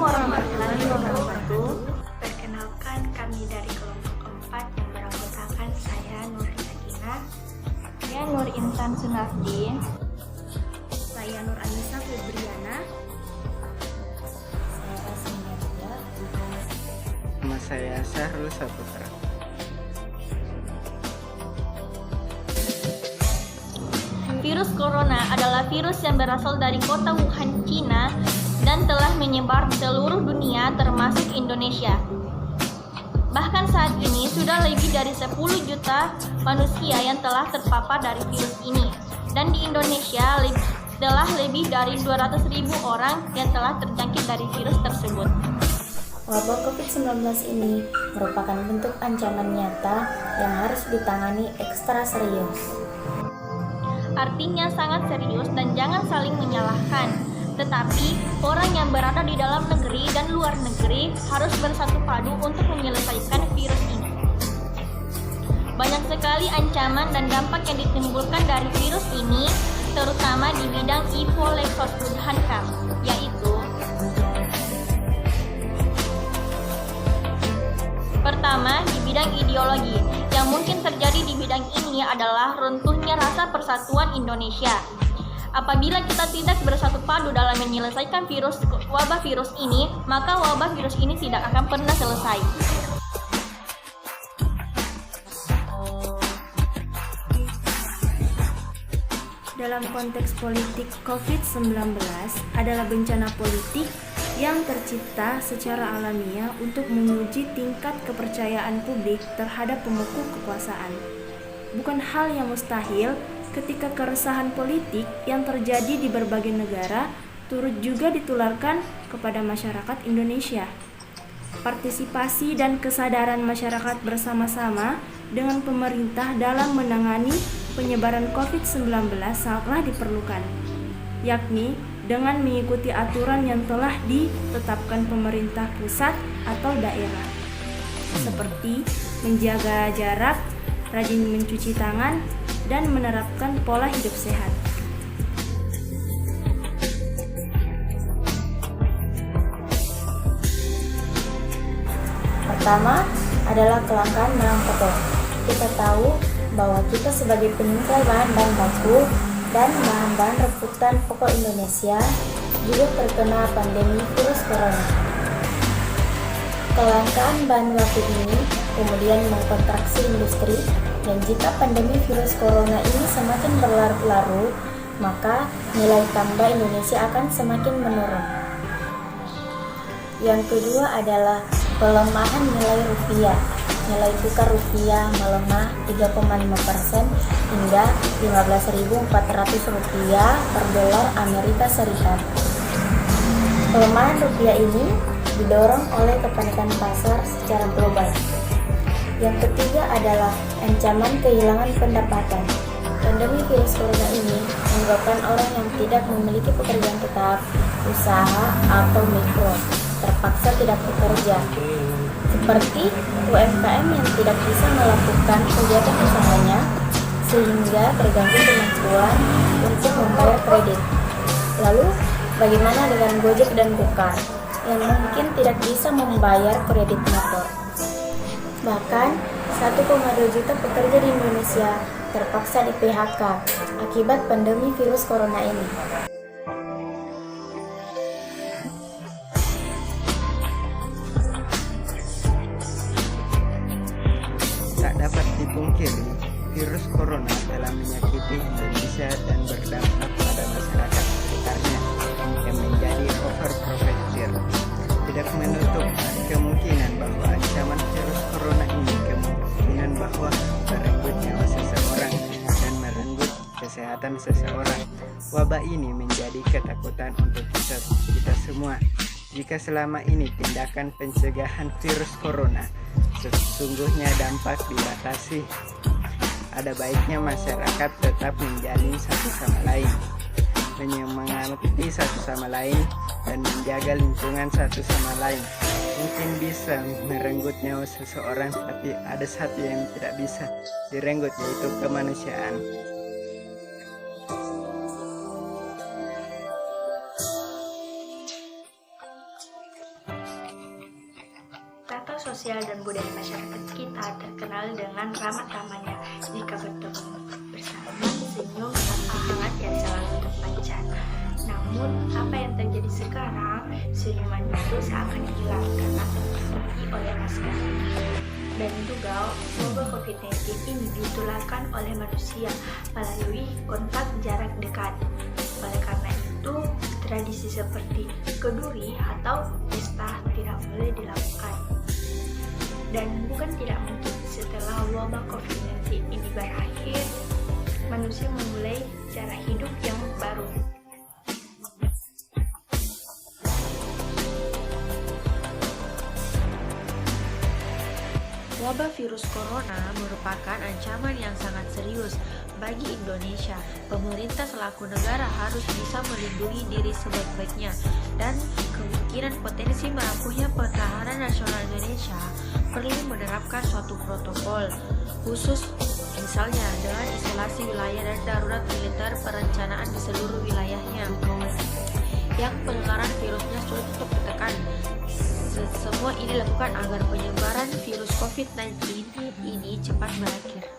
warahmatullahi wabarakatuh. Perkenalkan, kami dari kelompok 4 yang beranggotakan saya Nur Sakinah, saya Nur Intan Sunardi, saya Nur Anissa Febriana, saya Rasmi Nadia, Nama saya Syahrul Saputra. Virus corona adalah virus yang berasal dari kota Wuhan, Cina dan telah menyebar di seluruh dunia termasuk Indonesia. Bahkan saat ini sudah lebih dari 10 juta manusia yang telah terpapar dari virus ini. Dan di Indonesia telah lebih dari 200.000 orang yang telah terjangkit dari virus tersebut. Wabah COVID-19 ini merupakan bentuk ancaman nyata yang harus ditangani ekstra serius. Artinya sangat serius dan jangan saling menyalahkan. Tetapi orang yang berada di dalam negeri dan luar negeri harus bersatu padu untuk menyelesaikan virus ini. Banyak sekali ancaman dan dampak yang ditimbulkan dari virus ini, terutama di bidang Ivolexosbudhankam, yaitu pertama, di bidang ideologi. Yang mungkin terjadi di bidang ini adalah runtuhnya rasa persatuan Indonesia. Apabila kita tidak bersatu padu dalam menyelesaikan wabah virus ini, maka wabah virus ini tidak akan pernah selesai. Dalam konteks politik, COVID-19 adalah bencana politik yang tercipta secara alamiah untuk menguji tingkat kepercayaan publik terhadap pemukul kekuasaan. Bukan hal yang mustahil ketika keresahan politik yang terjadi di berbagai negara turut juga ditularkan kepada masyarakat Indonesia. Partisipasi dan kesadaran masyarakat bersama-sama dengan pemerintah dalam menangani penyebaran COVID-19 sangatlah diperlukan, yakni dengan mengikuti aturan yang telah ditetapkan pemerintah pusat atau daerah, seperti menjaga jarak, rajin mencuci tangan, dan menerapkan pola hidup sehat. Pertama adalah kelangkaan barang pokok. Kita tahu bahwa kita sebagai penyuplai bahan baku dan bahan-bahan rebutan pokok Indonesia juga terkena pandemi virus corona. Kelangkaan bahan baku ini kemudian mengkontraksi industri, dan jika pandemi virus corona ini semakin berlarut-larut, maka nilai tambah Indonesia akan semakin menurun. Yang kedua adalah pelemahan nilai rupiah. Nilai tukar rupiah melemah 3,5% hingga Rp15.400 per dolar Amerika Serikat. Pelemahan rupiah ini didorong oleh kepanikan pasar secara global. Yang ketiga adalah ancaman kehilangan pendapatan. Pandemi virus corona ini menyebabkan orang yang tidak memiliki pekerjaan tetap, usaha atau mikro terpaksa tidak bekerja, seperti UMKM yang tidak bisa melakukan kegiatan usahanya sehingga terganggu kemampuan untuk membayar kredit. Lalu, bagaimana dengan Gojek dan Gokar yang mungkin tidak bisa membayar kredit motor? Bahkan, 1,2 juta pekerja di Indonesia terpaksa di PHK akibat pandemi virus corona ini. Tak dapat dipungkiri, virus corona telah menyakiti Indonesia dan berdampak pada masyarakat sekitarnya yang menjadi overprotected. Tidak menutup kemungkinan bahwa ancaman virus corona ini kemungkinan bahwa merenggut nyawa seseorang dan merenggut kesehatan seseorang. Wabah ini menjadi ketakutan untuk kita semua. Jika selama ini tindakan pencegahan virus corona sesungguhnya dampak dibatasi, ada baiknya masyarakat tetap menjalin satu sama lain, menyemangati satu sama lain, dan menjaga lingkungan satu sama lain. Mungkin bisa merenggut nyawa seseorang, tapi ada satu yang tidak bisa direnggut, yaitu kemanusiaan. sosial dan budaya masyarakat kita terkenal dengan ramah-tamahnya jika bertemu bersama, senyum tanpa hangat yang selalu terpancar. Namun, apa yang terjadi sekarang, senyuman itu seakan hilang karena terpenuhi oleh masker. Dan juga, wabah COVID-19 ini ditularkan oleh manusia melalui kontak jarak dekat. Oleh karena itu, tradisi seperti keduri atau pesta tidak boleh dilakukan. Dan bukan tidak mungkin setelah wabah COVID-19 ini berakhir, manusia memulai cara hidup yang baru. Wabah virus corona merupakan ancaman yang sangat serius bagi Indonesia. Pemerintah selaku negara harus bisa melindungi diri sebaik-baiknya dan kemungkinan potensi merapuhnya pertahanan nasional Indonesia perlu menerapkan suatu protokol khusus, misalnya dengan isolasi wilayah dan darurat militer perencanaan di seluruh wilayahnya yang penularan virusnya sulit untuk ditekan. Semua ini dilakukan agar penyebaran virus COVID-19 ini cepat berakhir.